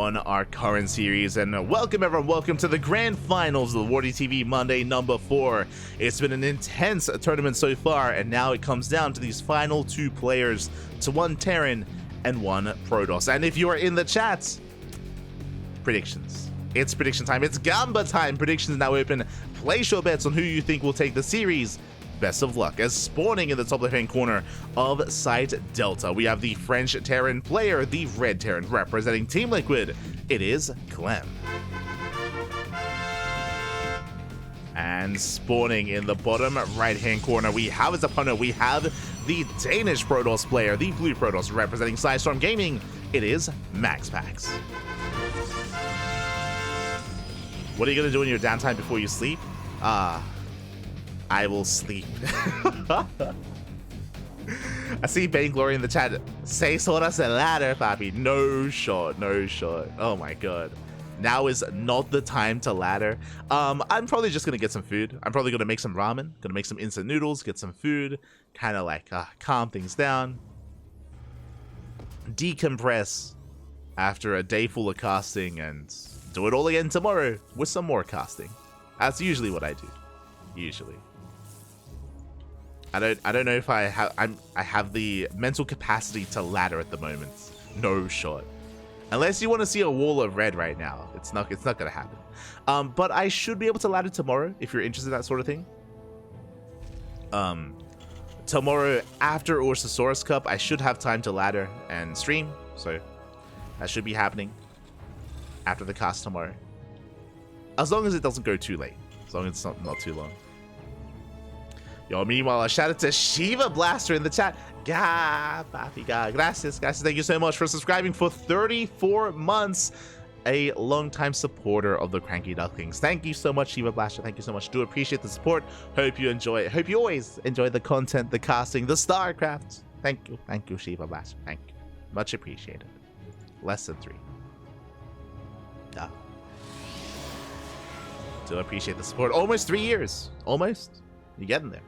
on our current series. And welcome everyone, welcome to the grand finals of the WardiTV Monday number 4. It's been an intense tournament so far, and now it comes down to these final 2 players, to 1 Terran and 1 Protoss. And if you are in the chat, predictions. It's prediction time. It's Gamba time. Predictions now open. Place your bets on who you think will take the series. Best of luck. As spawning in the top left-hand corner of Site Delta, we have the French Terran player, the Red Terran, representing Team Liquid. It is Clem. And spawning in the bottom right-hand corner, we have his opponent. We have the Danish Protoss player, the Blue Protoss, representing Sidestorm Gaming. It is MaxPax. What are you going to do in your downtime before you sleep? I will sleep. I see Vainglory in the chat. Seis horas en ladder, papi. No shot, no shot. Oh my god. Now is not the time to ladder. I'm probably just gonna get some food. I'm probably gonna make some ramen. Gonna make some instant noodles, get some food, kind of like calm things down, decompress after a day full of casting, and do it all again tomorrow with some more casting. That's usually what I do. Usually. I don't know if I have the mental capacity to ladder at the moment. No shot. Unless you want to see a wall of red right now, it's not gonna happen. But I should be able to ladder tomorrow if you're interested in that sort of thing. Tomorrow after Ursasaurus Cup, I should have time to ladder and stream, so that should be happening after the cast tomorrow. As long as it doesn't go too late. As long as it's not too long. Yo, meanwhile, a shout out to Shiva Blaster in the chat. Papi, gracias. Thank you so much for subscribing for 34 months. A long-time supporter of the CranKy Ducklings. Thank you so much, Shiva Blaster. Thank you so much. Do appreciate the support. Hope you enjoy it. Hope you always enjoy the content, the casting, the StarCraft. Thank you, Shiva Blaster. Thank you. Much appreciated. Less than 3. Yeah. Do appreciate the support. Almost 3 years. Almost. You're getting there.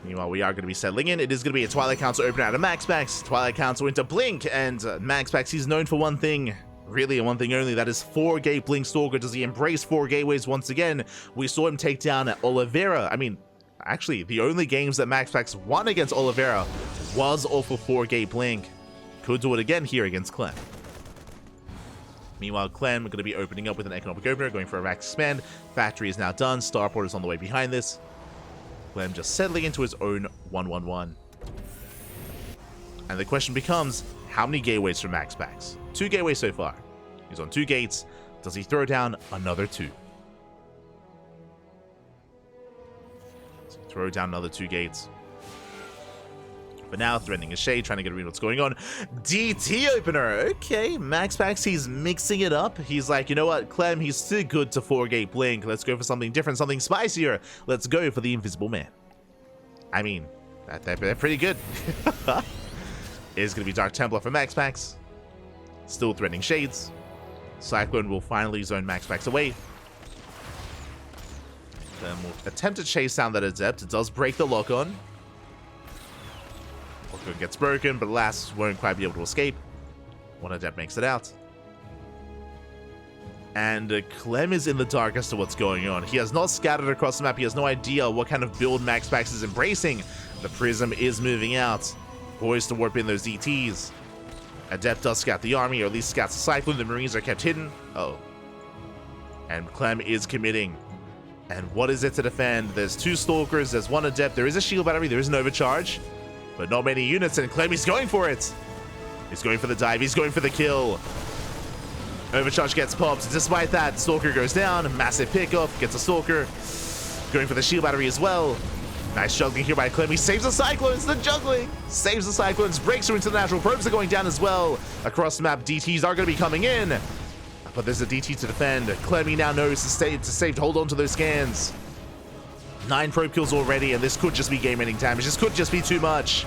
Meanwhile, we are going to be settling in. It is going to be a Twilight Council open out of MaxPax. Twilight Council into Blink, and MaxPax, he's known for one thing, really, and one thing only. That is 4-gate Blink Stalker. Does he embrace 4 gateways once again? We saw him take down Oliveira. I mean, actually, the only games that MaxPax won against Oliveira was off of 4-gate Blink. Could do it again here against Clem. Meanwhile, Clem going to be opening up with an economic opener, going for a rack expand. Factory is now done. Starport is on the way behind this. Clem just settling into his own 1-1-1. And the question becomes, how many gateways from MaxPax? 2 gateways so far. He's on 2 gates. Does he throw down another 2? Does he throw down another 2 gates? But now, threatening a shade, trying to get a read what's going on. DT opener. Okay, MaxPax, he's mixing it up. He's like, you know what, Clem, he's too good to 4-gate Blink. Let's go for something different, something spicier. Let's go for the Invisible Man. I mean, they're pretty good. It is going to be Dark Templar for MaxPax. Still threatening shades. Cyclone will finally zone MaxPax away. Then we'll attempt to chase down that Adept. It does break the lock-on. Lock-on gets broken, but alas, won't quite be able to escape. One Adept makes it out. And Clem is in the dark as to what's going on. He has not scattered across the map. He has no idea what kind of build MaxPax is embracing. The Prism is moving out. Poised to warp in those DTs. Adept does scout the army, or at least scouts the Cyclone. The Marines are kept hidden. Oh. And Clem is committing. And what is it to defend? There's 2 Stalkers, there's 1 Adept, there is a shield battery, there is an overcharge. But not many units, and Clem is going for it. He's going for the dive, he's going for the kill. Overcharge gets popped. Despite that, Stalker goes down. Massive pickoff, gets a Stalker. Going for the shield battery as well. Nice juggling here by Clem. He saves the Cyclones, the juggling. Saves the Cyclones, breaks through into the natural. Probes are going down as well. Across the map, DTs are going to be coming in. But there's a DT to defend. Clemmy now knows to hold on to those scans. 9 probe kills already, and this could just be game-ending damage. This could just be too much.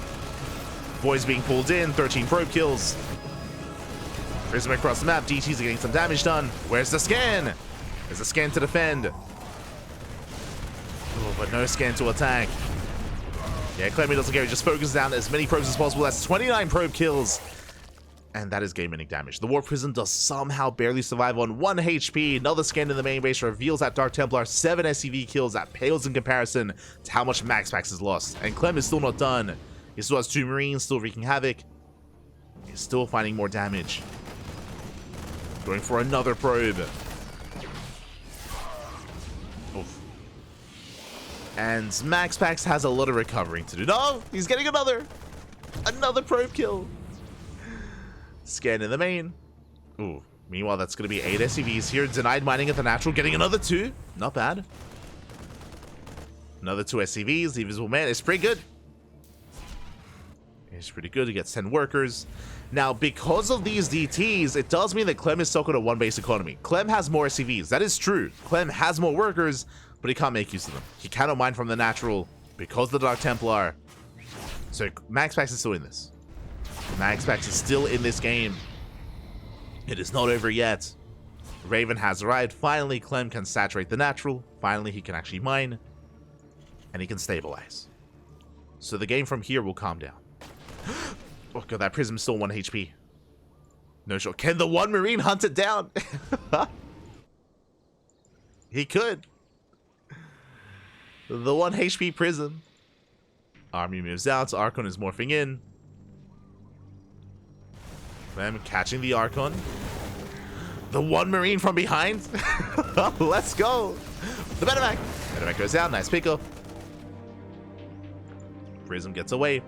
Boys being pulled in, 13 probe kills. Prism across the map, DTs are getting some damage done. Where's the scan? There's a scan to defend. Oh, but no scan to attack. Yeah, Clemmy doesn't care. He just focuses down as many probes as possible. That's 29 probe kills. And that is game-ending damage. The War Prism does somehow barely survive on 1 HP. Another scan in the main base reveals that Dark Templar 7 SCV kills. That pales in comparison to how much MaxPax has lost. And Clem is still not done. He still has 2 Marines, still wreaking havoc. He's still finding more damage. Going for another probe. Oof. And MaxPax has a lot of recovering to do. No, he's getting another probe kill. Scan in the main. Ooh. Meanwhile, that's going to be 8 SCVs here. Denied mining at the natural. Getting another 2. Not bad. Another 2 SCVs. The Invisible Man is pretty good. It's pretty good. He gets 10 workers. Now, because of these DTs, it does mean that Clem is stuck on a 1 base economy. Clem has more SCVs. That is true. Clem has more workers, but he can't make use of them. He cannot mine from the natural because of the Dark Templar. So MaxPax is still in this. MaxPax is still in this game. It is not over yet. Raven has arrived. Finally, Clem can saturate the natural. Finally, he can actually mine. And he can stabilize. So the game from here will calm down. Oh god, that Prism's still 1 HP. No shot. Can the 1 Marine hunt it down? He could. The 1 HP Prism. Army moves out. Archon is morphing in. Clem catching the Archon. The 1 Marine from behind. Let's go. The Medevac. Medevac goes down. Nice pickup. Prism gets away.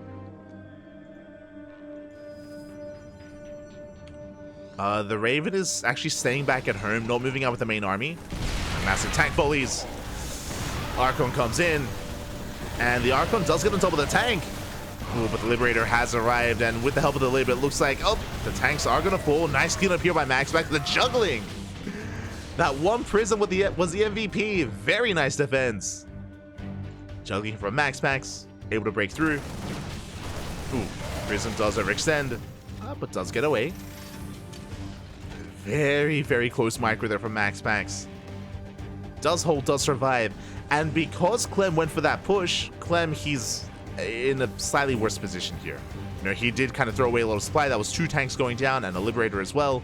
The Raven is actually staying back at home, not moving out with the main army. Massive tank volleys. Archon comes in. And the Archon does get on top of the tank. Ooh, but the Liberator has arrived, and with the help of the Liberator, it looks like, oh, the tanks are going to fall. Nice clean up here by MaxPax. The juggling. That 1 Prism was the MVP. Very nice defense. Juggling from MaxPax. Able to break through. Ooh, Prism does overextend, but does get away. Very, very close micro there from MaxPax. Does hold, does survive. And because Clem went for that push, Clem, he's in a slightly worse position here. You know, he did kind of throw away a little supply. That was 2 tanks going down and a Liberator as well.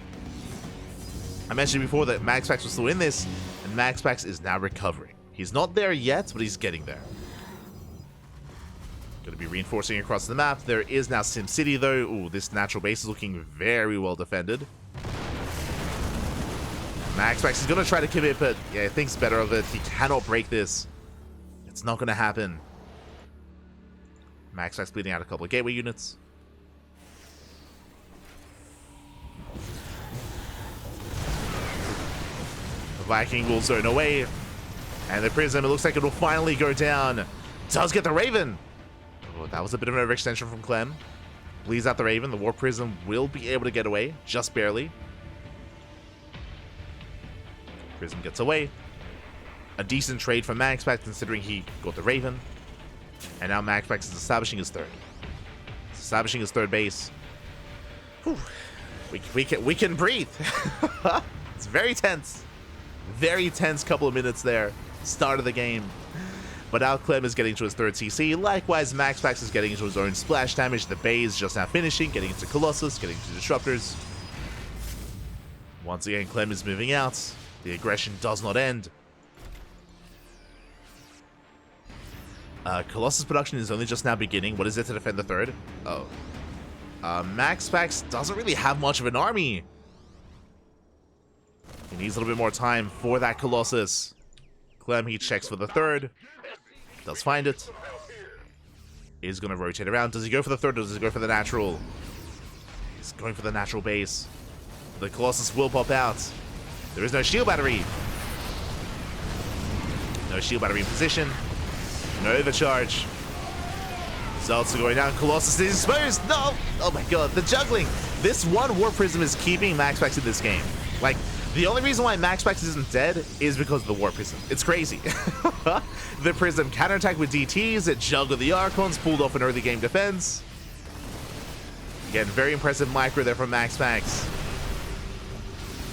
I mentioned before that MaxPax was still in this, and MaxPax is now recovering. He's not there yet, but he's getting there. Going to be reinforcing across the map. There is now Sim City, though. Ooh, this natural base is looking very well defended. MaxPax is going to try to commit, but yeah, he thinks better of it. He cannot break this. It's not going to happen. MaxPax bleeding out a couple of gateway units. The Viking will zone away. And the Prism, it looks like it will finally go down. Does get the Raven. Oh, that was a bit of an overextension from Clem. Bleeds out the Raven. The War Prism will be able to get away, just barely. Prism gets away. A decent trade from MaxPax considering he got the Raven. And now MaxPax is establishing his third. He's establishing his 3rd base. Whew. We can breathe. It's very tense. Very tense couple of minutes there. Start of the game. But now Clem is getting to his 3rd CC. Likewise, MaxPax is getting into his own splash damage. The Bay is just now finishing, getting into Colossus, getting into Disruptors. Once again, Clem is moving out. The aggression does not end. Colossus production is only just now beginning. What is it to defend the 3rd? Oh. MaxPax doesn't really have much of an army. He needs a little bit more time for that Colossus. Clem, he checks for the 3rd. Does find it. Is going to rotate around. Does he go for the 3rd or does he go for the natural? He's going for the natural base. The Colossus will pop out. There is no shield battery. No shield battery in position. No overcharge. Results are going down. Colossus is exposed. No! Oh my god, the juggling. This 1 War Prism is keeping MaxPax in this game. Like, the only reason why MaxPax isn't dead is because of the War Prism. It's crazy. The Prism counterattack with DTs. It juggled the Archons, pulled off an early game defense. Again, very impressive micro there from MaxPax.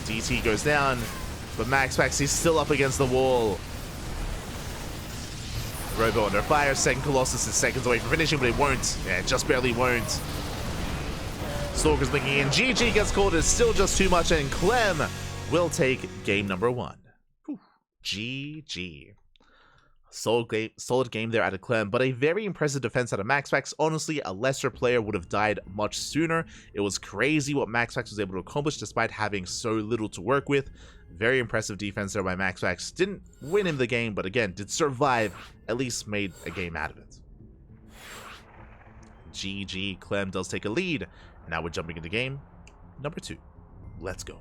DT goes down, but MaxPax is still up against the wall. Robo under fire. 2nd Colossus is seconds away from finishing, but it won't. Yeah, it just barely won't. Stalkers blinking in. GG gets called. It's still just too much, and Clem will take game number 1. Whew. GG. Solid game there out of Clem, but a very impressive defense out of MaxPax. Honestly, a lesser player would have died much sooner. It was crazy what MaxPax was able to accomplish despite having so little to work with. Very impressive defense there by MaxPax. Didn't win him the game, but again, did survive, at least made a game out of it. GG, Clem does take a lead. Now we're jumping into game number 2. Let's go.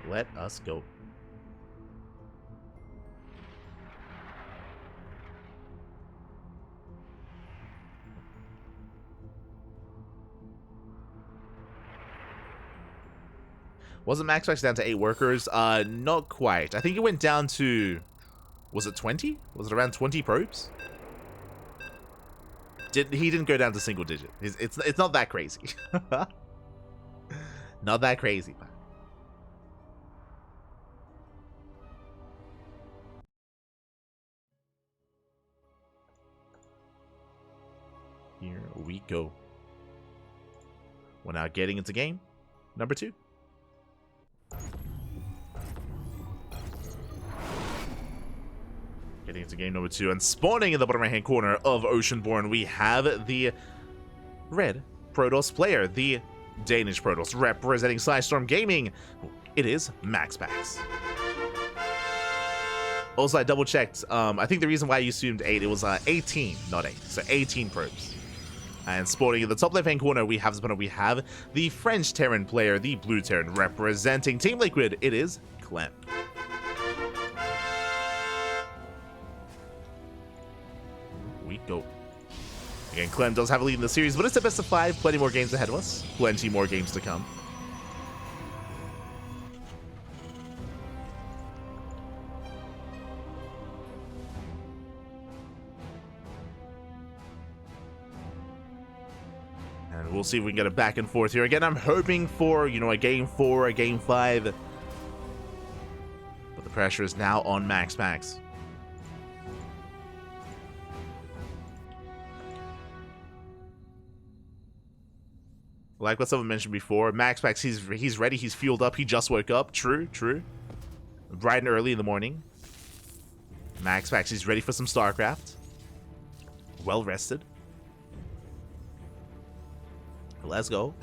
Let us go. Wasn't MaxPax down to 8 workers? Not quite. I think it went down to... Was it 20? Was it around 20 probes? He didn't go down to single digit. It's not that crazy. Not that crazy, man. Here we go. We're now getting into game number 2. Getting into game number 2, and spawning in the bottom right hand corner of Oceanborn, we have the red Protoss player, the Danish Protoss, representing Storm Gaming. It is MaxPax. Also, I double checked. I think the reason why I assumed 8, it was 18, not 8. So 18 probes. And spawning in the top left hand corner, we have the French Terran player, the blue Terran, representing Team Liquid. It is Clem. We go. Again, Clem does have a lead in the series, but it's a best of 5. Plenty more games ahead of us. Plenty more games to come. And we'll see if we can get a back and forth here. Again, I'm hoping for, a game 4, a game 5. But the pressure is now on MaxPax. Like what someone mentioned before, MaxPax, he's ready, he's fueled up, he just woke up. True. Bright and early in the morning. MaxPax, he's ready for some StarCraft. Well rested. Let's go.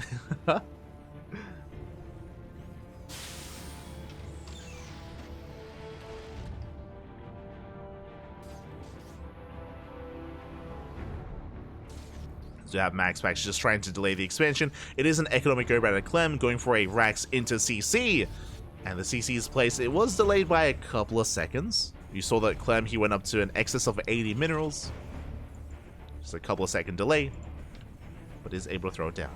So you have MaxPax just trying to delay the expansion. It is an economic go by Clem, going for a Rax into CC. And the CC's place, it was delayed by a couple of seconds. You saw that Clem, he went up to an excess of 80 minerals. Just a couple of second delay, but is able to throw it down.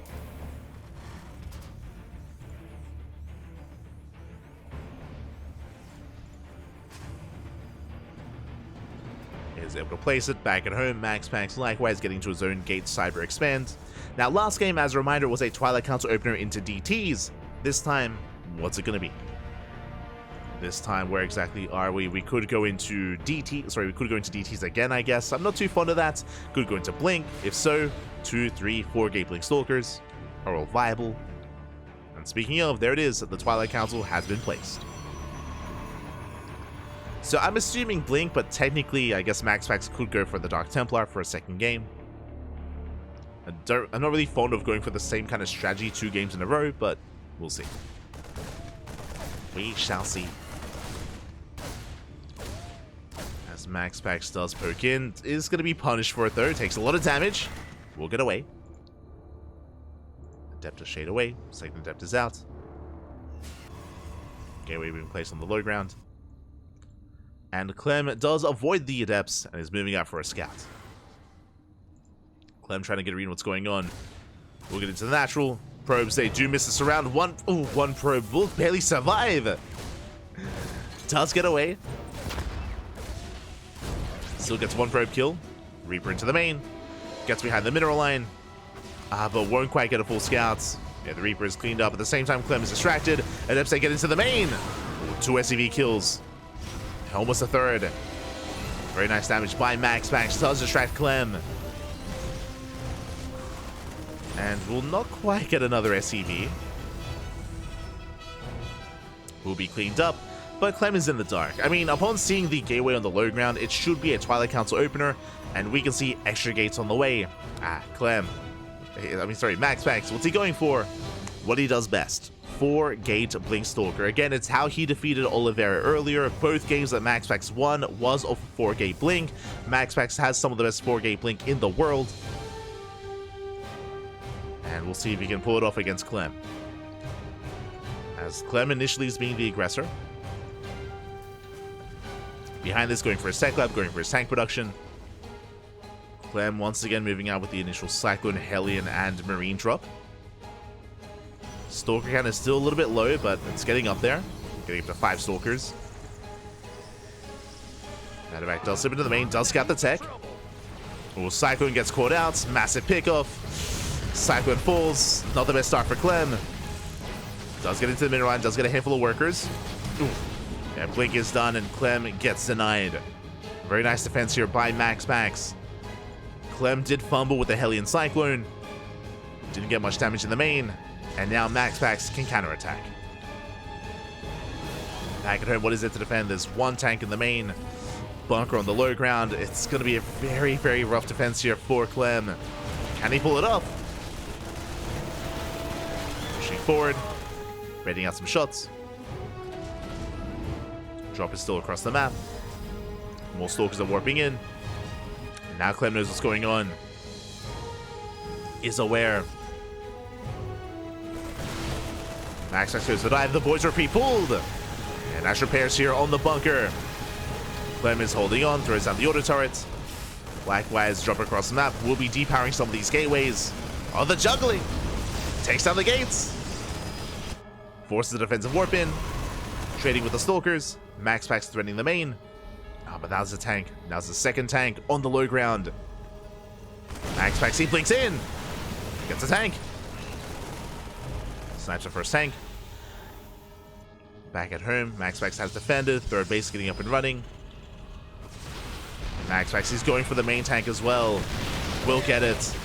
Is able to place it back at home. MaxPax likewise getting to his own gate cyber expand. Now, last game, as a reminder, was a Twilight Council opener into DTs. This time, what's it going to be? This time, where exactly are we? We could go into DTs again, I guess. I'm not too fond of that. Could go into Blink. If so, 2, 3, 4 Gate Blink Stalkers are all viable. And speaking of, there it is. The Twilight Council has been placed. So I'm assuming Blink, but technically, I guess MaxPax could go for the Dark Templar for a second game. I'm not really fond of going for the same kind of strategy 2 games in a row, but we'll see. We shall see. As MaxPax does poke in, is going to be punished for it though. Takes a lot of damage. We'll get away. Adept shade away. Second Adept is out. Gateway being placed on the low ground. And Clem does avoid the Adepts and is moving out for a scout. Clem trying to get a read on what's going on. We'll get into the natural. Probes, they do miss us around. One probe will barely survive. Does get away. Still gets 1 probe kill. Reaper into the main. Gets behind the mineral line. But won't quite get a full scout. Yeah, the Reaper is cleaned up. At the same time, Clem is distracted. Adepts, they get into the main. 2 SCV kills. Almost a third. Very nice damage by MaxPax. Does distract Clem. And we'll not quite get another SCV. Will be cleaned up, but Clem is in the dark. I mean, upon seeing the gateway on the low ground, it should be a Twilight Council opener, and we can see extra gates on the way. Clem. MaxPax. What's he going for? What he does best. 4-gate Blink Stalker. Again, it's how he defeated Oliveira earlier. Both games that MaxPax won was off a 4-gate Blink. MaxPax has some of the best 4-gate Blink in the world. And we'll see if he can pull it off against Clem. As Clem initially is being the aggressor. Behind this, going for his tech lab, going for his tank production. Clem once again moving out with the initial Cyclone, Hellion, and Marine drop. Stalker count is still a little bit low, but it's getting up there. Getting up to 5 Stalkers. Medevac does slip into the main, does scout the tech. Oh, Cyclone gets caught out. Massive pickoff. Cyclone falls. Not the best start for Clem. Does get into the middle line, does get a handful of workers. Ooh. Yeah, Blink is done, and Clem gets denied. Very nice defense here by MaxPax. Clem did fumble with the Hellion Cyclone. Didn't get much damage in the main. And now MaxPax can counterattack. Back at home, what is it to defend? There's 1 tank in the main. Bunker on the low ground. It's going to be a very, very rough defense here for Clem. Can he pull it up? Pushing forward. Raiding out some shots. Drop is still across the map. More Stalkers are warping in. Now Clem knows what's going on. Is aware. MaxPax goes for the dive. The boys are pre-pulled. And Ash repairs here on the bunker. Clem is holding on. Throws down the auto turret. Likewise, drop across the map. Will be depowering some of these gateways. Oh, the juggling. Takes down the gates. Forces the defensive warp in. Trading with the Stalkers. MaxPax threatening the main. But now's the tank. Now's the second tank on the low ground. MaxPax, he blinks in. Gets the tank. Snipes the first tank. Back at home, MaxPax has defended. Third base getting up and running. MaxPax is going for the main tank as well. Will get it.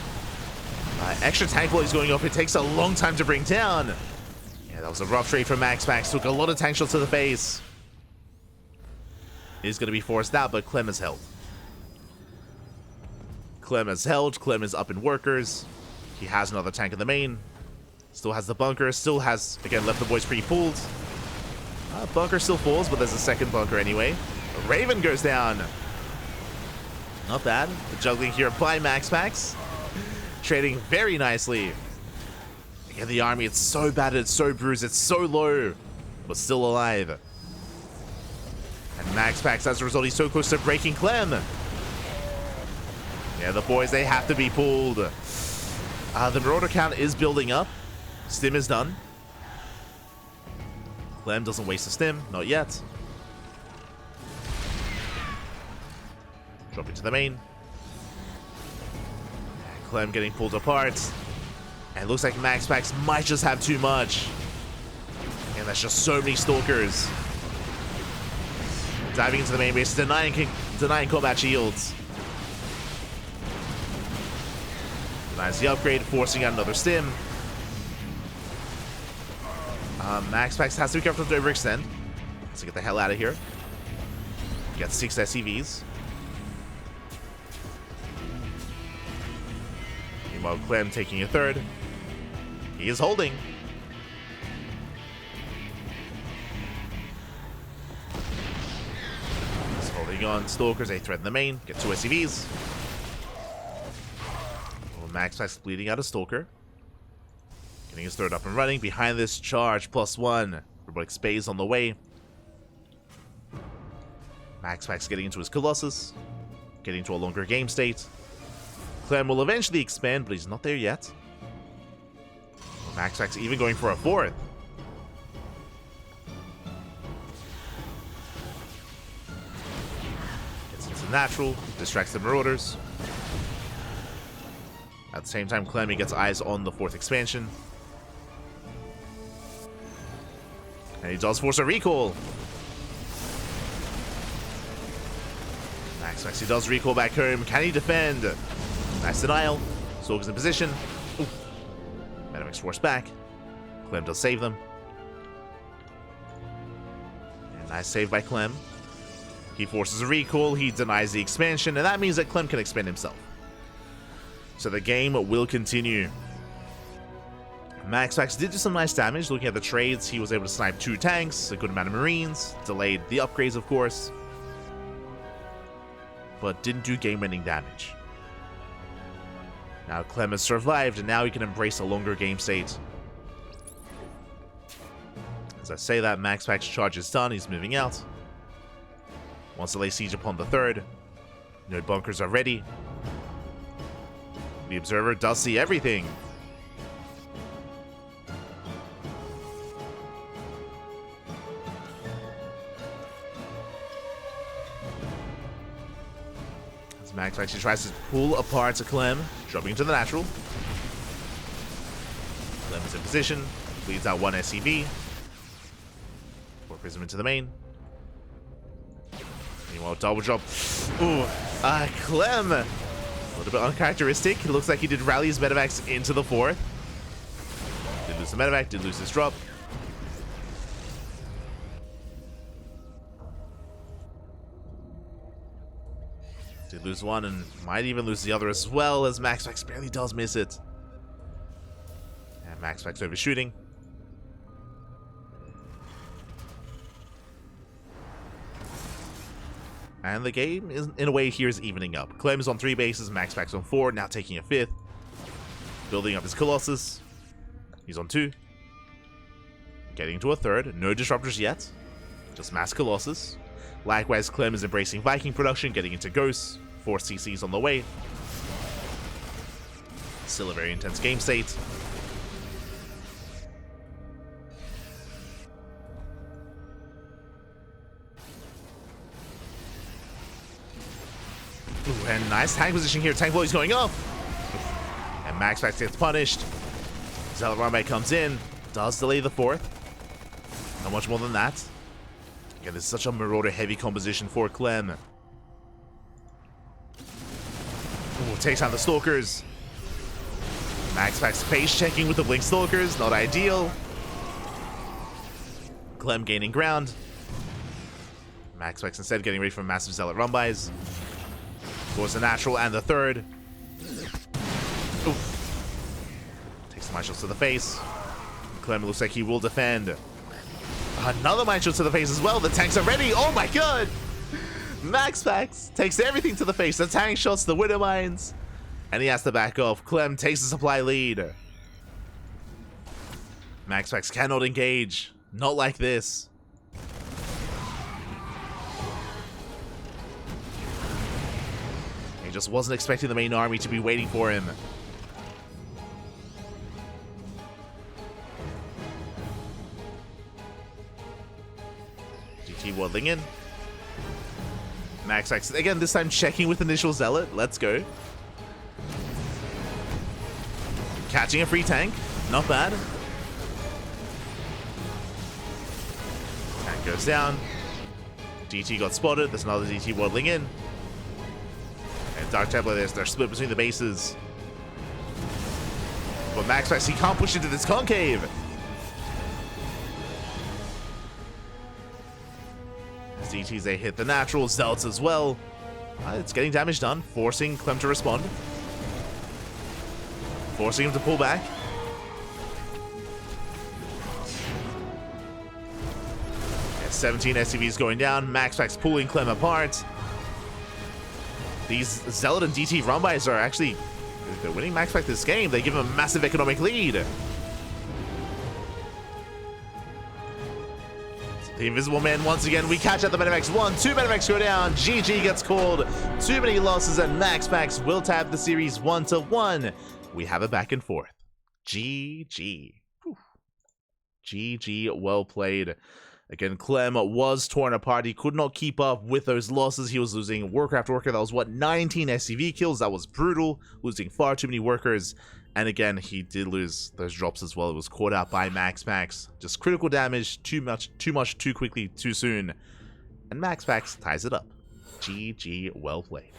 Extra tank while he's going off. It takes a long time to bring down. Yeah, that was a rough trade for MaxPax. Took a lot of tank shots to the face. Is going to be forced out, but Clem is held. Clem is held. Clem is up in workers. He has another tank in the main. Still has the bunker. Still has, again, left the boys pre-pulled. Bunker still falls, but there's a second bunker anyway. Raven goes down. Not bad. The juggling here by MaxPax. Trading very nicely. Again, the army, it's so battered, it's so bruised, it's so low, but still alive. And MaxPax, as a result, he's so close to breaking Clem. Yeah, the boys, they have to be pulled. The Marauder count is building up. Stim is done. Clem doesn't waste a stim, not yet. Drop into the main. Clem getting pulled apart. And it looks like MaxPax might just have too much. And that's just so many Stalkers. Diving into the main base, denying combat shields. Denies the upgrade, forcing out another stim. MaxPax has to be careful to overextend. Let's get the hell out of here. Got 6 SCVs. Meanwhile, Clem taking a third. He is holding. He's holding on. Stalkers, they threaten the main. Get 2 SCVs. Oh, MaxPax bleeding out a Stalker. Getting his third up and running. Behind this charge, +1. Robotic Space on the way. MaxPax getting into his Colossus. Getting to a longer game state. Clem will eventually expand, but he's not there yet. MaxPax even going for a 4th. Gets into natural, distracts the Marauders. At the same time, Clem, he gets eyes on the 4th expansion. And he does force a recall. MaxPax, he does recall back home. Can he defend? Nice denial. Stalkers in position. Ooh. MaxPax force back. Clem does save them. And nice save by Clem. He forces a recall, he denies the expansion, and that means that Clem can expand himself. So the game will continue. MaxPax did do some nice damage. Looking at the trades, he was able to snipe 2 tanks, a good amount of marines, delayed the upgrades of course, but didn't do game-ending damage. Now Clem has survived, and now he can embrace a longer game state. As I say that, MaxPax charge is done, he's moving out. Wants to lay siege upon the third. No bunkers are ready. The observer does see everything. As Max actually tries to pull apart to Clem, dropping into the natural. Clem is in position, leads out 1 SCV. 4 prism into the main. Meanwhile, double drop. Ooh, Clem. A little bit uncharacteristic. It looks like he did rally his medevacs into the 4th. Did lose the medevac, did lose his drop. Did lose one and might even lose the other as well, as MaxPax barely does miss it. And MaxPax overshooting. And the game, is, in a way, here is evening up. Clem is on 3 bases, MaxPax on 4, now taking a 5th. Building up his Colossus. He's on 2. Getting to a 3rd. No disruptors yet. Just mass Colossus. Likewise, Clem is embracing Viking production, getting into Ghosts. 4 CCs on the way. Still a very intense game state. Ooh, and nice tank position here. Tank volley's going up. And MaxPax gets punished. Zealot Runway comes in. Does delay the 4th. Not much more than that. Again, this is such a Marauder heavy composition for Clem. Ooh, takes out the Stalkers. MaxPax face checking with the Blink Stalkers. Not ideal. Clem gaining ground. MaxPax instead getting ready for massive Zealot Run-bys. Goes the natural and the 3rd. Oof. Takes the mind shields to the face. Clem looks like he will defend. Another mind shield to the face as well. The tanks are ready. Oh my god! MaxPax takes everything to the face. The tank shots, the Widow Mines. And he has to back off. Clem takes the supply lead. MaxPax cannot engage. Not like this. He just wasn't expecting the main army to be waiting for him. DT waddling in. MaxPax, again, this time checking with initial Zealot. Let's go. Catching a free tank. Not bad. Tank goes down. DT got spotted. There's another DT waddling in. And Dark Templar, they're split between the bases. But MaxPax, he can't push into this concave. As DTs, they hit the natural. Zealots as well. It's getting damage done, forcing Clem to respond. Forcing him to pull back. And 17 SCVs going down. MaxPax pulling Clem apart. These Zealot and DT run-bys are actually, they're winning MaxPax this game. They give him a massive economic lead. The Invisible Man once again. We catch at the Medivacs 1. 2 Medivacs go down. GG gets called. Too many losses, and MaxPax will tap the series 1-1. We have a back and forth. GG. Whew. GG, well played. Again, Clem was torn apart. He could not keep up with those losses. He was losing Warcraft worker. That was, what, 19 SCV kills? That was brutal. Losing far too many workers. And again, he did lose those drops as well. It was caught out by MaxPax. Just critical damage, too much, too quickly, too soon. And MaxPax ties it up. GG, well played.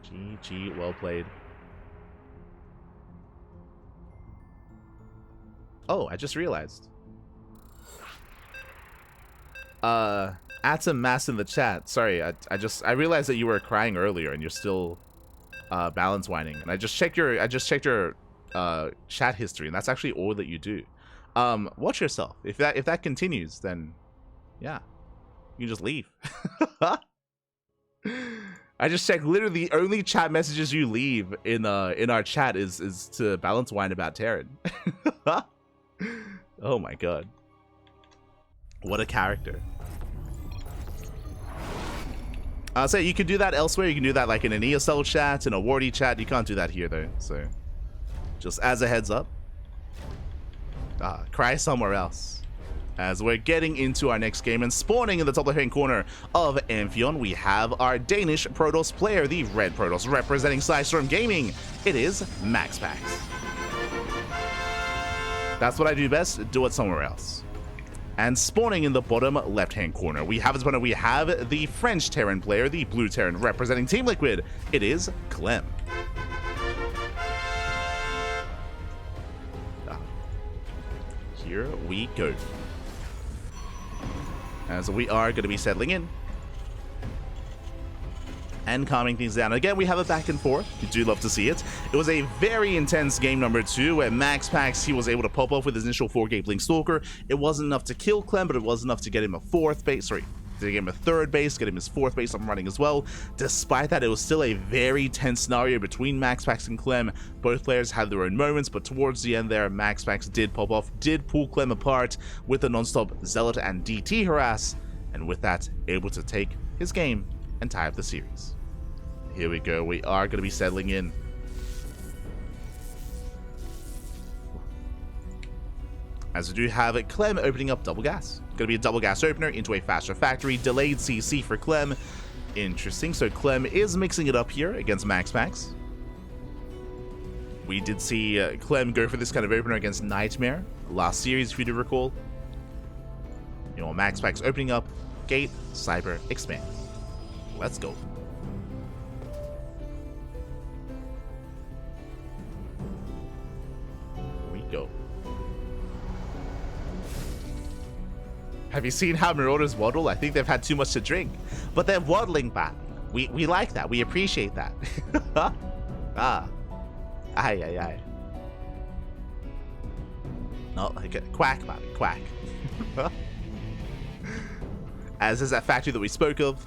GG, well played. Oh, I just realized. Atom Mass in the chat. Sorry, I realized that you were crying earlier and you're still balance whining. And I just checked your chat history, and that's actually all that you do. Watch yourself. If that continues, then yeah, you can just leave. I just checked. Literally, the only chat messages you leave in our chat is to balance whine about Terran. Oh my god, what a character! So you can do that elsewhere. You can do that like in an ESL chat, in a Wardi chat. You can't do that here though. So just as a heads up, cry somewhere else. As we're getting into our next game and spawning in the top left-hand corner of Amphion, we have our Danish Protoss player, the Red Protoss, representing Storm Gaming. It is MaxPax. That's what I do best, do it somewhere else. And spawning in the bottom left-hand corner, we have the French Terran player, the Blue Terran, representing Team Liquid. It is Clem. Here we go. As we are going to be settling in and calming things down. Again, we have a back and forth. You do love to see it. It was a very intense game number 2 where MaxPax, he was able to pop off with his initial 4-gate Blink Stalker. It wasn't enough to kill Clem, but it was enough to get him a to get him a 3rd base, get him his 4th base up and running as well. Despite that, it was still a very tense scenario between MaxPax and Clem. Both players had their own moments, but towards the end there, MaxPax did pop off, did pull Clem apart with the non-stop Zealot and DT harass, and with that, able to take his game and tie up the series. Here we go, we are going to be settling in. As we do have Clem opening up double gas. Going to be a double gas opener into a faster factory. Delayed CC for Clem. Interesting. So Clem is mixing it up here against MaxPax. We did see Clem go for this kind of opener against Nightmare last series, if you do recall. You know, MaxPax opening up. Gate, Cyber, expand. Let's go. Here we go. Have you seen how Marauders waddle? I think they've had too much to drink. But they're waddling back. We like that. We appreciate that. Aye, aye, aye. Not like a quack, man. Quack. As is that factory that we spoke of.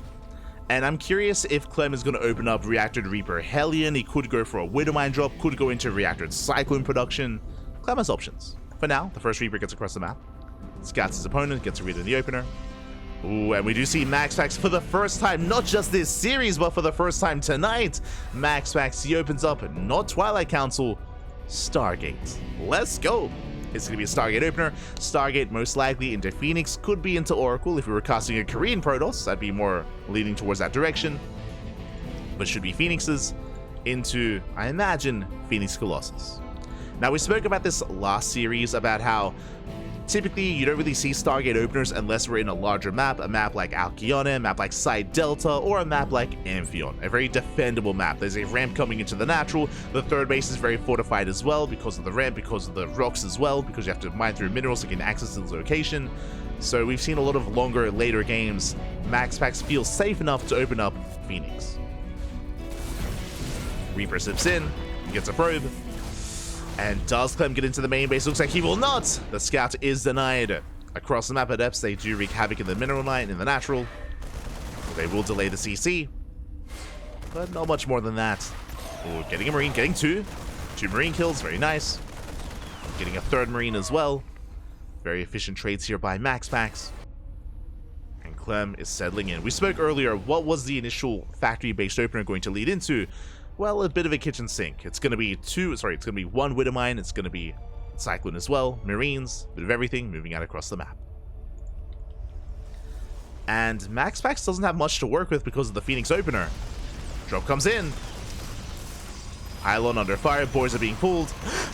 And I'm curious if Clem is going to open up Reactored Reaper Hellion. He could go for a Widowmine drop. Could go into Reactored Cyclone production. Clem has options. For now, the first Reaper gets across the map. Scouts his opponent, gets a read in the opener. Ooh, and we do see MaxPax for the first time, not just this series, but for the first time tonight. MaxPax, he opens up not Twilight Council, Stargate. Let's go. It's going to be a Stargate opener. Stargate most likely into Phoenix, could be into Oracle. If we were casting a Korean Protoss, I'd be more leaning towards that direction. But should be Phoenixes into, I imagine, Phoenix Colossus. Now, we spoke about this last series about how typically, you don't really see Stargate openers unless we're in a larger map, a map like Alkione, a map like Side Delta, or a map like Amphion, a very defendable map. There's a ramp coming into the natural. The 3rd base is very fortified as well because of the ramp, because of the rocks as well, because you have to mine through minerals to gain access to the location. So we've seen a lot of longer, later games. MaxPax feels safe enough to open up Phoenix. Reaper sips in, gets a probe. And does Clem get into the main base? Looks like he will not. The scout is denied. Across the map at depths, they do wreak havoc in the mineral mine, in the natural. They will delay the CC. But not much more than that. Ooh, getting a Marine, getting 2. 2 Marine kills, very nice. Getting a 3rd Marine as well. Very efficient trades here by MaxPax. And Clem is settling in. We spoke earlier, what was the initial factory-based opener going to lead into? Well, a bit of a kitchen sink. It's going to be 1 Widowmine, it's going to be Cyclone as well, Marines, bit of everything moving out across the map. And MaxPax doesn't have much to work with because of the Phoenix opener. Drop comes in. Pylon under fire, boys are being pulled.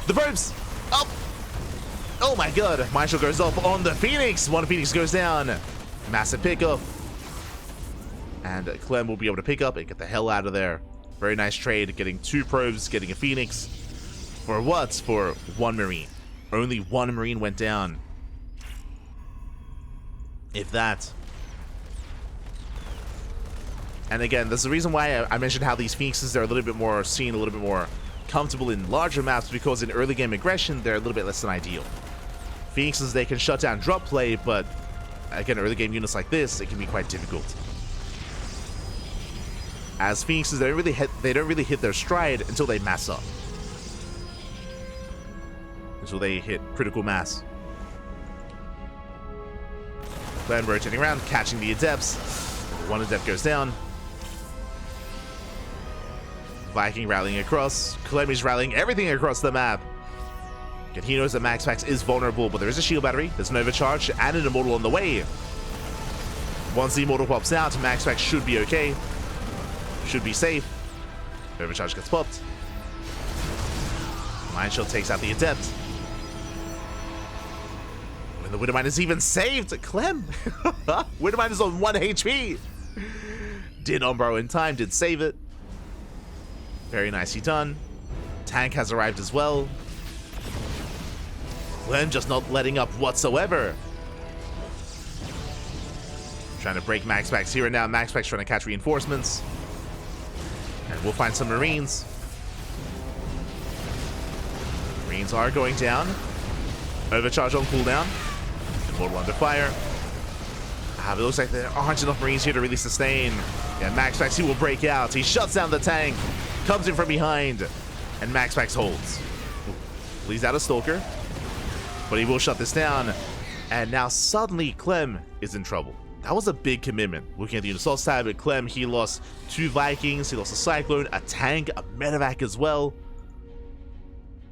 The probes! Up! Oh my god, Marshall goes off on the Phoenix! 1 Phoenix goes down. Massive pickup. And Clem will be able to pick up and get the hell out of there. Very nice trade, getting 2 probes, getting a Phoenix. For what? For 1 Marine. Only 1 Marine went down. If that. And again, there's the reason why I mentioned how these Phoenixes are a little bit more seen, a little bit more comfortable in larger maps, because in early game aggression, they're a little bit less than ideal. Phoenixes, they can shut down drop play, but again, early game units like this, it can be quite difficult. As Phoenixes, they don't really hit their stride until they mass up. Until they hit critical mass. Clem rotating around, catching the Adepts. 1 Adept goes down. Viking rallying across. Clem is rallying everything across the map. And he knows that MaxPax is vulnerable, but there is a shield battery, there's an overcharge, and an Immortal on the way. Once the Immortal pops out, MaxPax should be okay. Should be safe. Overcharge gets popped. Mind Shield takes out the Adept. When the Widowmine is even saved, Clem! Widowmine is on 1 HP! Did unborrow in time, did save it. Very nicely done. Tank has arrived as well. Clem just not letting up whatsoever. Trying to break MaxPax here and now. MaxPax trying to catch reinforcements. And we'll find some Marines. Marines are going down. Overcharge on cooldown. Immortal under fire. But it looks like there aren't enough Marines here to really sustain. Yeah, MaxPax, he will break out. He shuts down the tank. Comes in from behind. And MaxPax holds. Leaves out a Stalker. But he will shut this down. And now suddenly Clem is in trouble. That was a big commitment. Looking at the assault side, but Clem, he lost 2 Vikings. He lost a Cyclone, a tank, a medevac as well.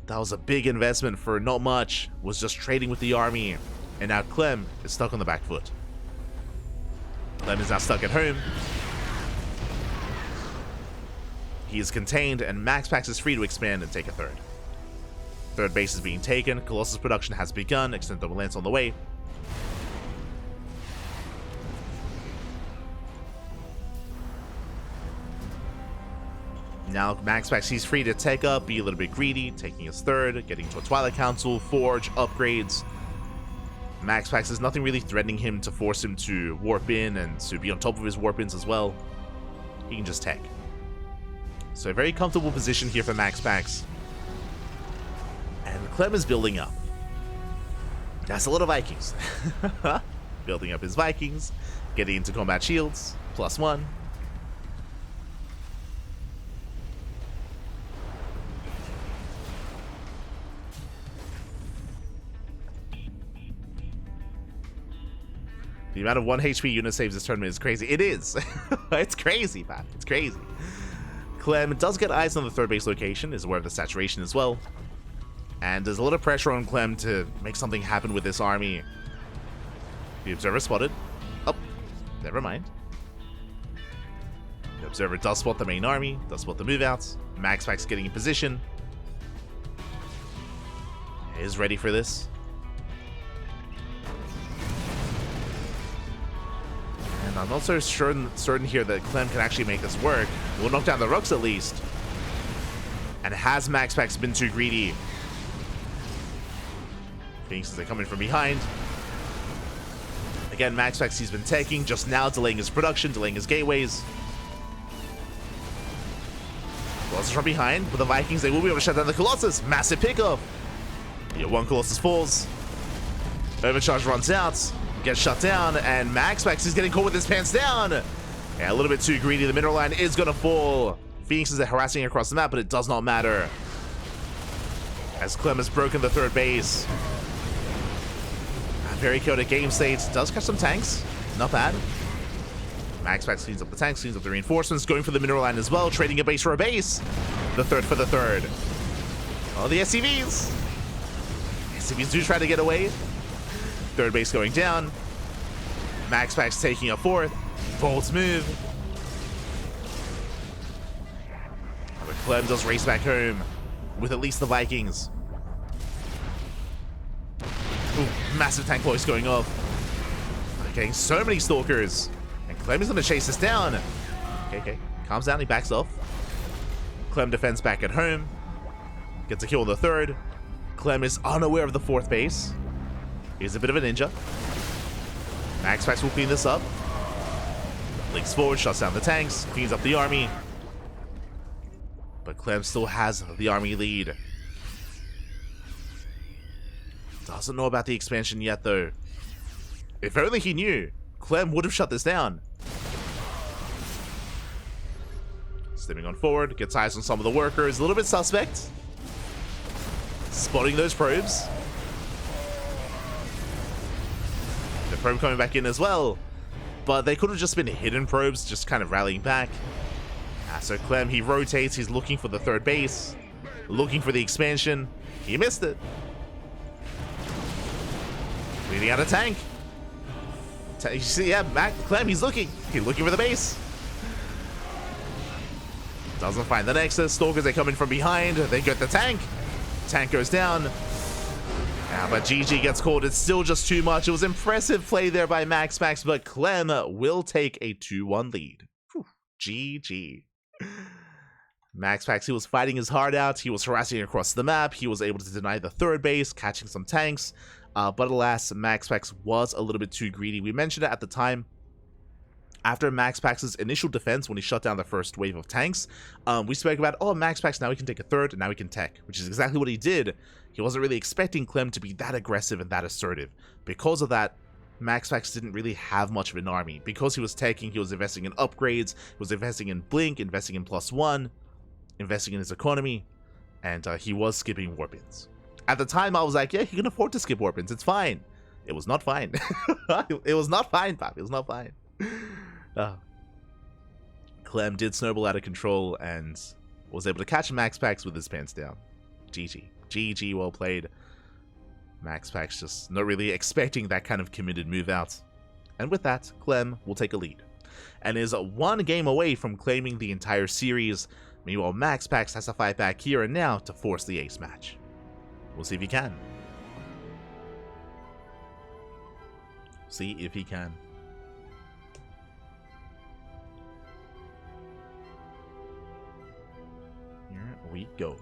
That was a big investment for not much. Was just trading with the army. And now Clem is stuck on the back foot. Clem is now stuck at home. He is contained, and MaxPax is free to expand and take a third. Third base is being taken. Colossus production has begun. Extended double lance on the way. Now MaxPax, he's free to take up, be a little bit greedy, taking his third, getting to a Twilight Council, Forge, upgrades. MaxPax, there's nothing really threatening him to force him to warp in and to be on top of his warp-ins as well. He can just tech. So a very comfortable position here for MaxPax. And Clem is building up. That's a lot of Vikings. Building up his Vikings, getting into combat shields, +1. The amount of 1 HP unit saves this tournament is crazy. It is. It's crazy, man. It's crazy. Clem does get eyes on the third base location, is aware of the saturation as well. And there's a lot of pressure on Clem to make something happen with this army. The Observer spotted. Oh, never mind. The Observer does spot the main army, does spot the move outs. MaxPax getting in position. Is ready for this. And I'm not so certain here that Clem can actually make this work. We'll knock down the Rooks at least. And has MaxPax been too greedy? Phoenixes are coming from behind. Again, MaxPax, he's been taking, just now delaying his production, delaying his gateways. Colossus from behind. With the Vikings, they will be able to shut down the Colossus. Massive pickoff. Yeah, 1 Colossus falls. Overcharge runs out. Gets shut down, and MaxPax is getting caught with his pants down. Yeah, a little bit too greedy. The mineral line is going to fall. Phoenixes are harassing across the map, but it does not matter. As Clem has broken the third base. A very chaotic game state. Does catch some tanks. Not bad. MaxPax cleans up the tanks, cleans up the reinforcements, going for the mineral line as well, trading a base for a base. The third for the third. Oh, the SCVs. SCVs do try to get away. Third base going down. MaxPax taking a fourth. Bold move. But Clem does race back home with at least the Vikings. Ooh, massive tank voice going off. Getting so many Stalkers. And Clem is going to chase this down. Okay. Calms down, he backs off. Clem defends back at home. Gets a kill on the third. Clem is unaware of the fourth base. He's a bit of a ninja. MaxPax will clean this up. Links forward, shuts down the tanks, cleans up the army. But Clem still has the army lead. Doesn't know about the expansion yet, though. If only he knew, Clem would have shut this down. Stepping on forward, gets eyes on some of the workers. A little bit suspect. Spotting those probes. The probe coming back in as well. But they could have just been hidden probes, just kind of rallying back. So Clem, he rotates. He's looking for the third base. Looking for the expansion. He missed it. Leading out a tank. You see, yeah, Clem, he's looking. He's looking for the base. Doesn't find the Nexus. Stalkers, they come in from behind. They get the tank. Tank goes down. But GG gets called. It's still just too much. It was impressive play there by MaxPax, but Clem will take a 2-1 lead. Whew. GG. MaxPax, he was fighting his heart out. He was harassing across the map. He was able to deny the third base, catching some tanks. But alas, MaxPax was a little bit too greedy. We mentioned it at the time. After MaxPax's initial defense, when he shut down the first wave of tanks, we spoke about, oh, MaxPax, now he can take a third, and now he can tech, which is exactly what he did. He wasn't really expecting Clem to be that aggressive and that assertive. Because of that, MaxPax didn't really have much of an army. Because he was teching, he was investing in upgrades, he was investing in Blink, investing in +1, investing in his economy, and he was skipping warp-ins. At the time, I was like, yeah, he can afford to skip warp-ins, it's fine. It was not fine. It was not fine, Pop. It was not fine. Clem did snowball out of control and was able to catch MaxPax with his pants down. GG. GG, well played. MaxPax just not really expecting that kind of committed move out. And with that, Clem will take a lead. And is one game away from claiming the entire series. Meanwhile, MaxPax has to fight back here and now to force the ace match. We'll see if he can. See if he can. Here we go.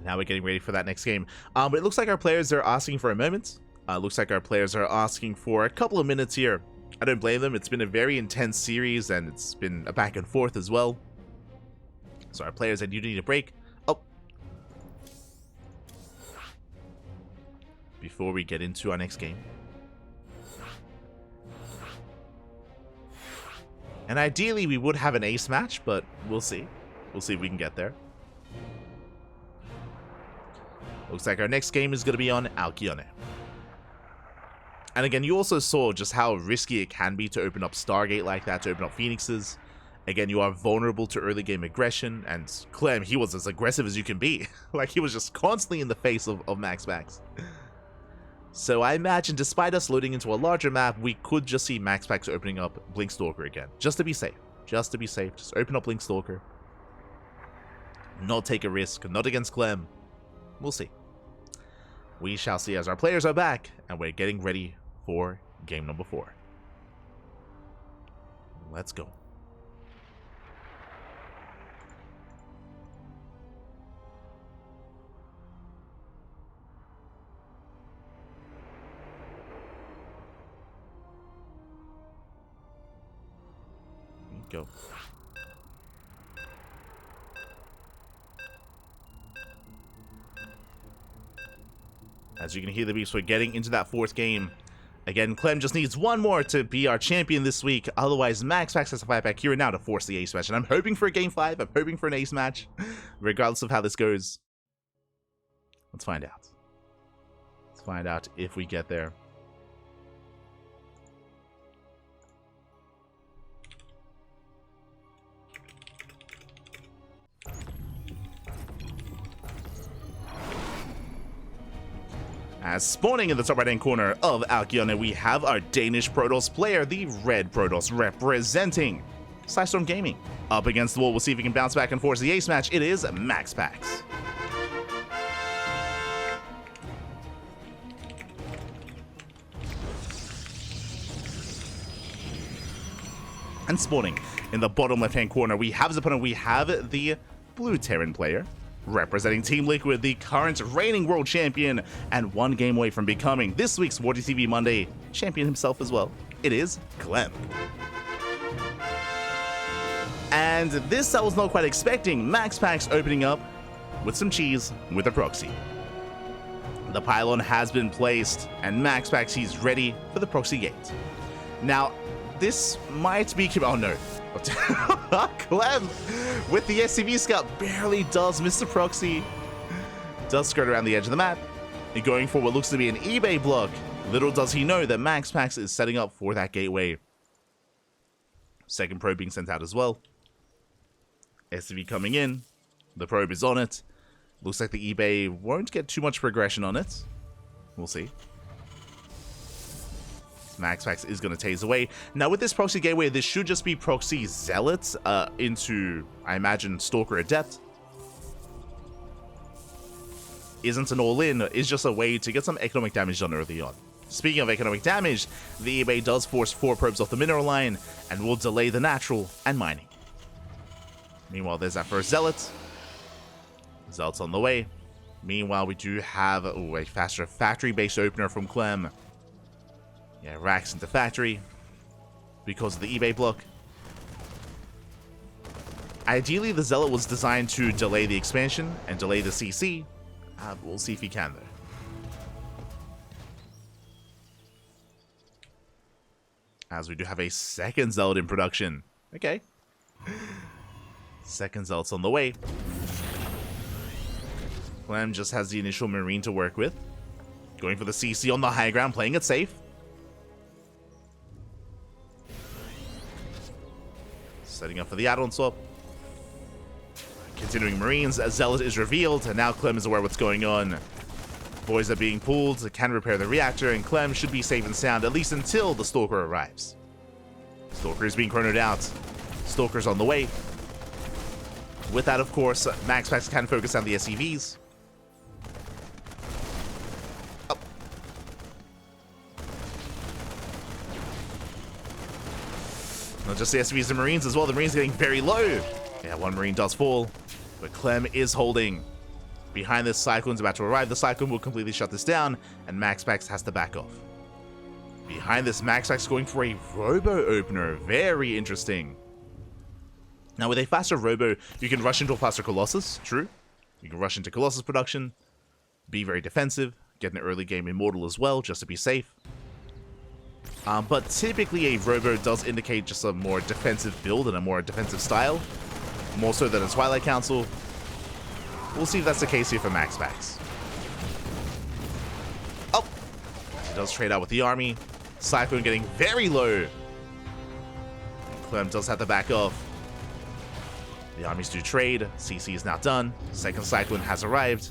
Now we're getting ready for that next game. But it looks like our players are asking for a moment. Looks like our players are asking for a couple of minutes here. I don't blame them. It's been a very intense series, and it's been a back and forth as well. So our players said, you need a break. Oh. Before we get into our next game. And ideally, we would have an ace match, but we'll see. We'll see if we can get there. Looks like our next game is going to be on Alkyone. And again, you also saw just how risky it can be to open up Stargate like that, to open up Phoenixes. Again, you are vulnerable to early game aggression, and Clem, he was as aggressive as you can be. Like, he was just constantly in the face of MaxPax. So I imagine, despite us loading into a larger map, we could just see MaxPax opening up Blinkstalker again. Just to be safe. Just to be safe. Just open up Blinkstalker. Not take a risk. Not against Clem. We'll see. We shall see as our players are back, and we're getting ready for game number 4. Let's go. Go. As you can hear the beeps, we're getting into that 4th game. Again, Clem just needs one more to be our champion this week. Otherwise, MaxPax has to fight back here and now to force the ace match. And I'm hoping for a game 5. I'm hoping for an ace match, regardless of how this goes. Let's find out. Let's find out if we get there. As spawning in the top right-hand corner of Alkione, we have our Danish Protoss player, the Red Protoss, representing Storm Gaming. Up against the wall, we'll see if he can bounce back and force the ace match. It is MaxPax. And spawning in the bottom left-hand corner, we have his opponent. We have the Blue Terran player, representing Team Liquid, the current reigning world champion, and one game away from becoming this week's WardiTV Monday champion himself as well. It is Clem. And this I was not quite expecting. MaxPax opening up with some cheese with a proxy. The pylon has been placed, and MaxPax, he's ready for the proxy gate. Now, this might be... Oh no. Clem with the SCV scout barely does miss the proxy. Does skirt around the edge of the map. And going for what looks to be an eBay block. Little does he know that MaxPax is setting up for that gateway. Second probe being sent out as well. SCV coming in. The probe is on it. Looks like the eBay won't get too much progression on it. We'll see. MaxPax is going to tase away. Now with this proxy gateway, this should just be proxy zealots into, I imagine, Stalker Adept. Isn't an all-in, is just a way to get some economic damage done early on. Speaking of economic damage, the eBay does force 4 probes off the mineral line and will delay the natural and mining. Meanwhile, there's that first zealot. Zealot's on the way. Meanwhile, we do have a faster factory-based opener from Clem. Yeah, racks into factory because of the eBay block. Ideally, the Zealot was designed to delay the expansion and delay the CC. We'll see if he can, though. As we do have a second Zealot in production. Okay. Second Zealot's on the way. Clem just has the initial Marine to work with. Going for the CC on the high ground, playing it safe. Setting up for the add-on swap. Continuing Marines, as Zealot is revealed, and now Clem is aware of what's going on. Boys are being pulled, can repair the reactor, and Clem should be safe and sound, at least until the Stalker arrives. Stalker is being chronoed out. Stalker's on the way. With that, of course, MaxPax can focus on the SCVs. Oh. Not just the SCVs and Marines as well. The Marines getting very low. Yeah, one Marine does fall, but Clem is holding. Behind this, Cyclone's about to arrive. The Cyclone will completely shut this down, and MaxPax has to back off. Behind this, MaxPax going for a Robo opener. Very interesting. Now, with a faster Robo, you can rush into a faster Colossus. True. You can rush into Colossus production, be very defensive, get an early game Immortal as well, just to be safe. But typically, a Robo does indicate just a more defensive build and a more defensive style, more so than a Twilight Council. We'll see if that's the case here for MaxPax. Oh! He does trade out with the army. Cyclone getting very low. Clem does have to back off. The armies do trade. CC is now done. Second Cyclone has arrived.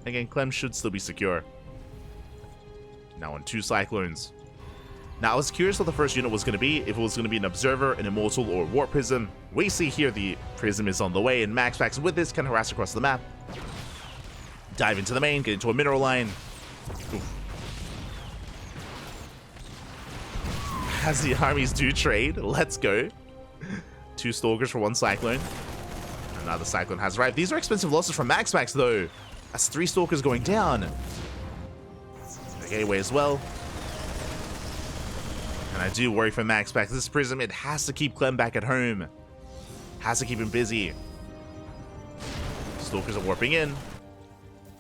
Again, Clem should still be secure. Now on 2 Cyclones. Now, I was curious what the first unit was going to be, if it was going to be an Observer, an Immortal, or Warp Prism. We see here the Prism is on the way, and MaxPax with this can harass across the map. Dive into the main, get into a mineral line. Oof. As the armies do trade, let's go. 2 Stalkers for 1 Cyclone. Another Cyclone has arrived. These are expensive losses from MaxPax, though. That's 3 Stalkers going down. The gateway as well. And I do worry for MaxPax. This Prism, it has to keep Clem back at home. Has to keep him busy. Stalkers are warping in.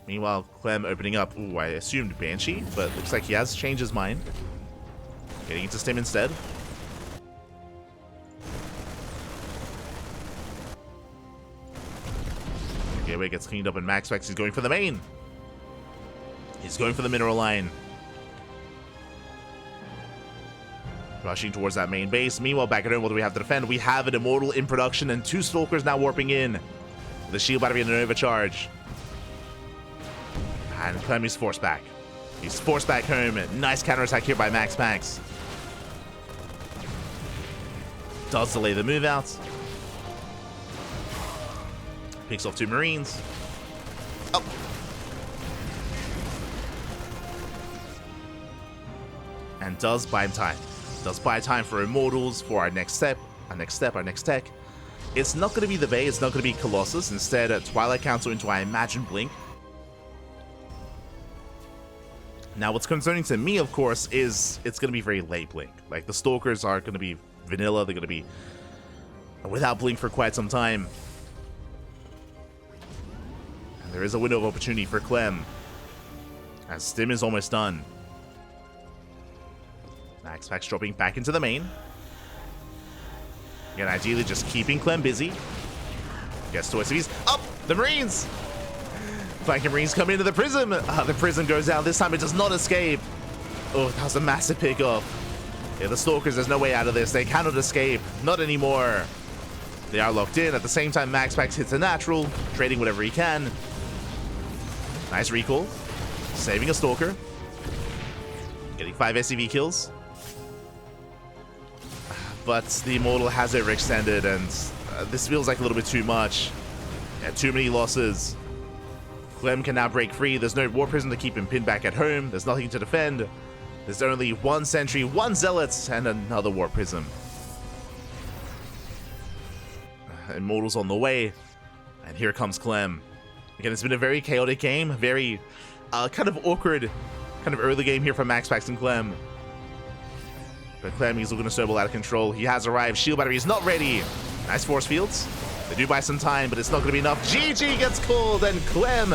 Meanwhile, Clem opening up. Ooh, I assumed Banshee, but looks like he has changed his mind. Getting into Stim instead. The gateway gets cleaned up, and MaxPax is going for the main. He's going for the mineral line. Rushing towards that main base. Meanwhile, back at home, what do we have to defend? We have an Immortal in production and 2 Stalkers now warping in. The shield battery in an overcharge. And Clem is forced back. He's forced back home. Nice counterattack here by MaxPax. Does delay the move out. Picks off 2 Marines. Oh. And does buy him time. Does buy time for Immortals for our next step, our next tech. It's not going to be the Bay, it's not going to be Colossus. Instead, Twilight Council into, I imagine, Blink. Now, what's concerning to me, of course, is it's going to be very late Blink. Like, the Stalkers are going to be vanilla, they're going to be without Blink for quite some time. And there is a window of opportunity for Clem, as Stim is almost done. MaxPax dropping back into the main. Again, ideally just keeping Clem busy. Gets to SCVs. Up! The Marines! Flanking Marines come into the Prism. The Prism goes down. This time it does not escape. Oh, that was a massive pickoff. Yeah, the Stalkers, there's no way out of this. They cannot escape. Not anymore. They are locked in. At the same time, MaxPax hits a natural, trading whatever he can. Nice recall. Saving a Stalker. Getting 5 SCV kills. But the Immortal has overextended, and this feels like a little bit too much. Yeah, too many losses. Clem can now break free. There's no War Prism to keep him pinned back at home. There's nothing to defend. There's only 1 Sentry, 1 Zealot, and another War Prism. Immortals on the way, and here comes Clem. Again, it's been a very chaotic game, very kind of awkward kind of early game here from MaxPax and Clem. But Clem is looking to snowball out of control. He has arrived. Shield battery is not ready. Nice force fields. They do buy some time, but it's not going to be enough. GG gets called, and Clem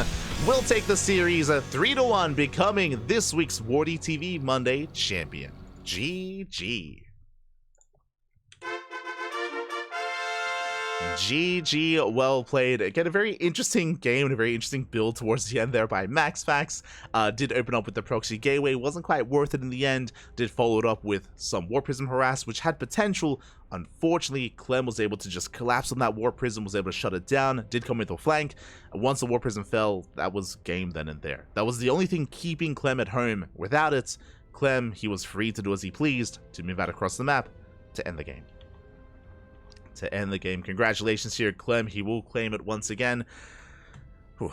will take the series 3-1, becoming this week's WardiTV Monday champion. GG. GG, well played. Again, a very interesting game and a very interesting build towards the end there by MaxPax. Did open up with the proxy gateway, wasn't quite worth it in the end. Did follow it up with some War Prism harass, which had potential. Unfortunately, Clem was able to just collapse on that War Prism, was able to shut it down, did come with a flank. Once the War Prism fell, that was game then and there. That was the only thing keeping Clem at home. Without it, Clem, he was free to do as he pleased, to move out across the map, to end the game. Congratulations here, Clem. He will claim it once again.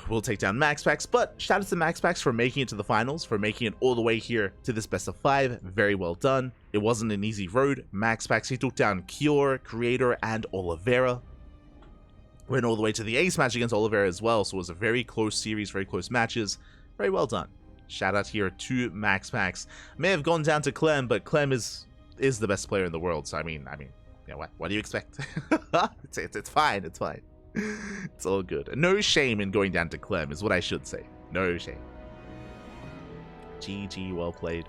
We'll take down MaxPax, but shout out to MaxPax for making it to the finals, for making it all the way here to this best of 5. Very well done. It wasn't an easy road. MaxPax, he took down Cure, Creator, and Oliveira. Went all the way to the ace match against Oliveira as well, so it was a very close series, very close matches. Very well done. Shout out here to MaxPax. May have gone down to Clem, but Clem is the best player in the world, so I mean, yeah, what do you expect? it's fine, it's fine. It's all good. No shame in going down to Clem is what I should say. No shame. GG, well played.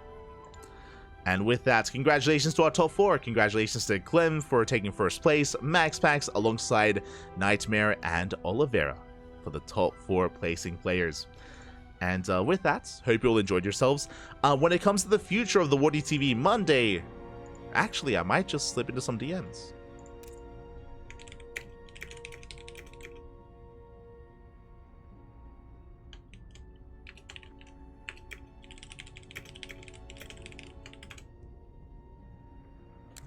And with that, congratulations to our top 4. Congratulations to Clem for taking first place, MaxPax alongside Nightmare and Oliveira for the top 4 placing players. And with that, hope you all enjoyed yourselves. When it comes to the future of the WardiTV Monday, actually, I might just slip into some DMs.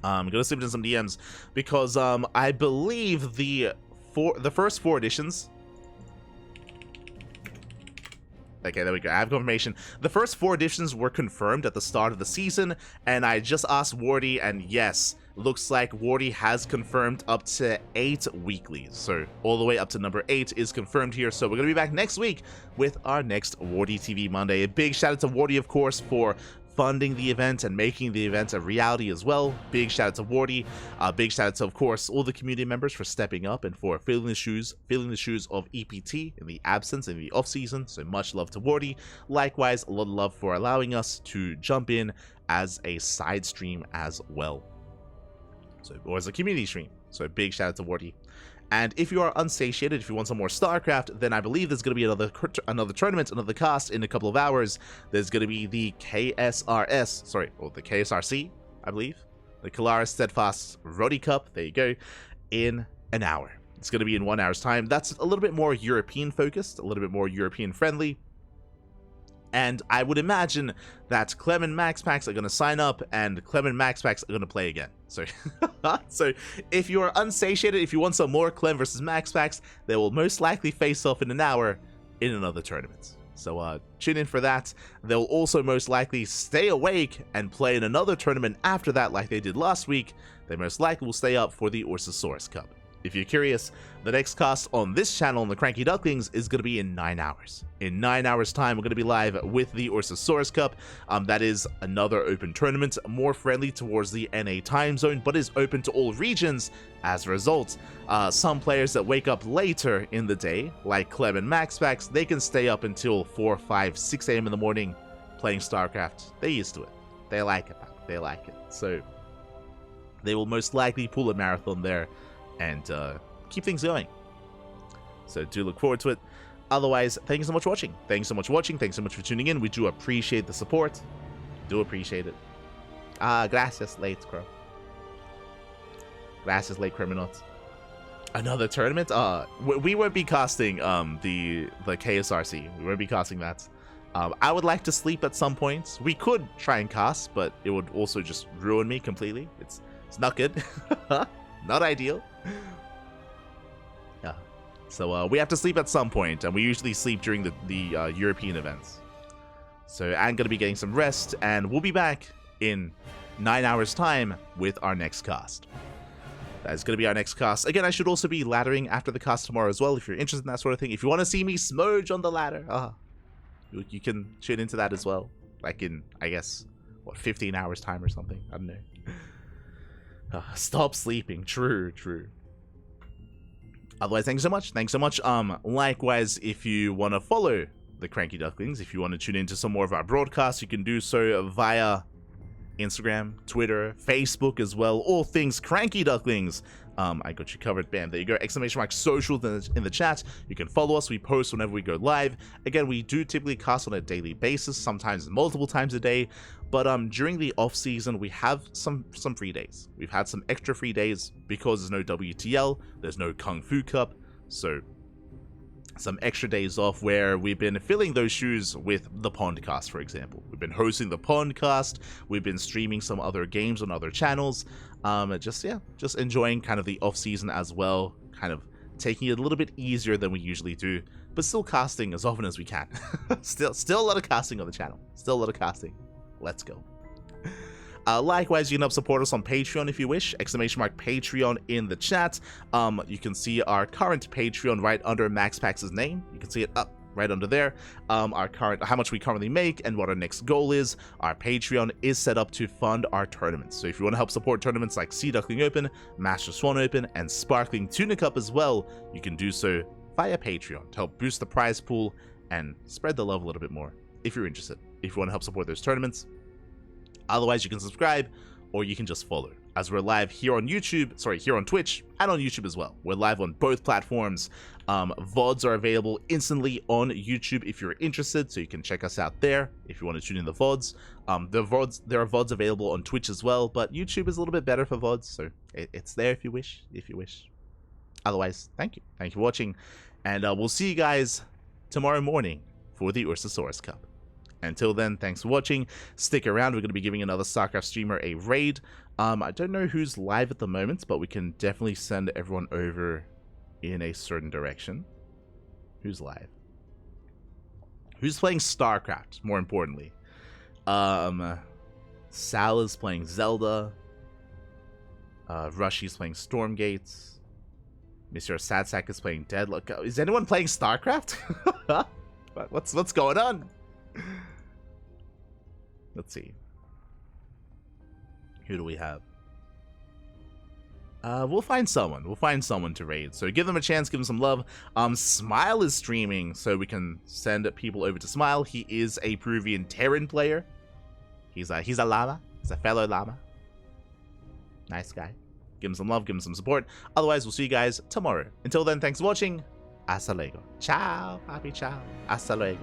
I'm gonna slip into some DMs because I believe the first 4 editions. Okay, there we go. I have confirmation. The first 4 editions were confirmed at the start of the season, and I just asked Wardi, and yes, looks like Wardi has confirmed up to 8 weeklies. So all the way up to number 8 is confirmed here. So we're going to be back next week with our next WardiTV Monday. A big shout out to Wardi, of course, for funding the event and making the event a reality as well. Big shout out to Wardi. Big shout out to, of course, all the community members for stepping up and for filling the shoes of EPT in the absence, in the off season. So much love to Wardi. Likewise, a lot of love for allowing us to jump in as a side stream as well. So, or as a community stream. So big shout out to Wardi. And if you are unsatiated, if you want some more StarCraft, then I believe there's going to be another tournament, another cast in a couple of hours. There's going to be the KSRS, sorry, or the KSRC, I believe. The Kalaris Steadfast Rodi Cup, there you go, in an hour. It's going to be in 1 hour's time. That's a little bit more European focused, a little bit more European friendly. And I would imagine that Clem and MaxPax are going to sign up, and Clem and MaxPax are going to play again. So, so if you are unsatiated, if you want some more Clem versus MaxPax, they will most likely face off in an hour in another tournament. So tune in for that. They'll also most likely stay awake and play in another tournament after that like they did last week. They most likely will stay up for the Orsasaurus Cup. If you're curious, the next cast on this channel on the CranKy Ducklings is going to be in 9 hours. In 9 hours time, we're going to be live with the Orsasaurus Cup. That is another open tournament, more friendly towards the NA time zone, but is open to all regions. As a result, some players that wake up later in the day, like Clem and MaxPax, they can stay up until 4, 5, 6 a.m. in the morning playing StarCraft. They're used to it. They like it. They like it. So they will most likely pull a marathon there and keep things going. So do look forward to it. Otherwise, thank you so much for watching. Thank you so much for watching. Thanks so much for tuning in. We do appreciate the support. Do appreciate it. Gracias, late crow. Gracias, late criminals. Another tournament? We won't be casting the KSRC. We won't be casting that. I would like to sleep at some points. We could try and cast, but it would also just ruin me completely. It's not good. Not ideal. Yeah. So we have to sleep at some point, and we usually sleep during the European events. So I'm going to be getting some rest, and we'll be back in 9 hours time with our next cast. That is going to be our next cast. Again, I should also be laddering after the cast tomorrow as well, if you're interested in that sort of thing. If you want to see me smudge on the ladder, you can tune into that as well. Like in, I guess, what, 15 hours time or something? I don't know. Stop sleeping. True. Otherwise, thanks so much. Likewise, if you want to follow the CranKy Ducklings, if you want to tune into some more of our broadcasts, you can do so via Instagram, Twitter, Facebook as well. All things CranKy Ducklings. I got you covered. Bam, there you go. ! Social in the chat. You can follow us. We post whenever we go live. Again, we do typically cast on a daily basis, sometimes multiple times a day. But during the off season, we have some free days. We've had some extra free days because there's no WTL, there's no Kung Fu Cup, so some extra days off where we've been filling those shoes with the Pondcast, for example. We've been hosting the Pondcast, we've been streaming some other games on other channels, just enjoying kind of the off season as well, kind of taking it a little bit easier than we usually do, but still casting as often as we can. still a lot of casting on the channel, still a lot of casting. Let's go. Likewise, you can help support us on Patreon if you wish. ! Patreon in the chat. You can see our current Patreon right under MaxPax's name. You can see it up right under there. How much we currently make and what our next goal is. Our Patreon is set up to fund our tournaments. So if you want to help support tournaments like Sea Duckling Open, Master Swan Open, and Sparkling Tuna Cup as well, you can do so via Patreon to help boost the prize pool and spread the love a little bit more if you're interested. If you want to help support those tournaments. Otherwise, you can subscribe or you can just follow, as we're live here on here on Twitch and on YouTube as well. We're live on both platforms. VODs are available instantly on YouTube if you're interested, so you can check us out there if you want to tune in the VODs. There are VODs available on Twitch as well, but YouTube is a little bit better for VODs, so it's there if you wish. Otherwise, thank you for watching, and we'll see you guys tomorrow morning for the Orsasaurus Cup. Until then, thanks for watching. Stick around. We're going to be giving another StarCraft streamer a raid. I don't know who's live at the moment, but we can definitely send everyone over in a certain direction. Who's live? Who's playing StarCraft, more importantly? Sal is playing Zelda. Rushy's playing Stormgates. Mr. Sadsack is playing Deadlock. Is anyone playing StarCraft? What's going on? Let's see. Who do we have? We'll find someone. We'll find someone to raid. So give them a chance, give them some love. Smile is streaming, so we can send people over to Smile. He is a Peruvian Terran player. He's a llama. He's a fellow llama. Nice guy. Give him some love, give him some support. Otherwise, we'll see you guys tomorrow. Until then, thanks for watching. Hasta luego. Ciao, papi, ciao. Hasta luego.